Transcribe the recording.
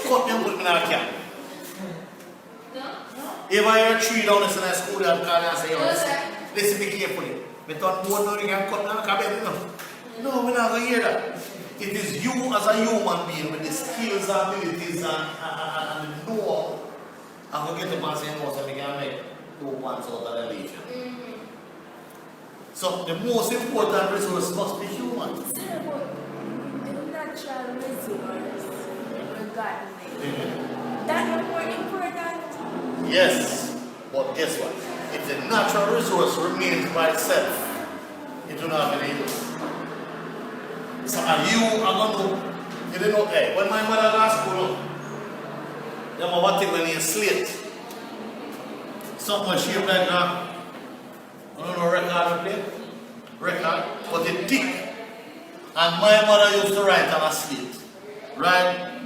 cut me and put me in a can. If I hear 3 down in the school, I'm going to say, listen be carefully. But don't know you can cut me in a cabin. No, we're not going to hear that. It is you as a human being with the skills and abilities and the know. I'm going to get the man saying, no, so we can make 2 points out of the religion. So the most important resource must be human. The natural resource God made. That is more important. Yes, but guess what? If the natural resource remains by itself, it will not have any use. So are you going to, you didn't know, hey, when my mother last school, you know what thing when you slate? Something shaped like I don't know, record play? Record, but it thick. And my mother used to write on a slate. Right?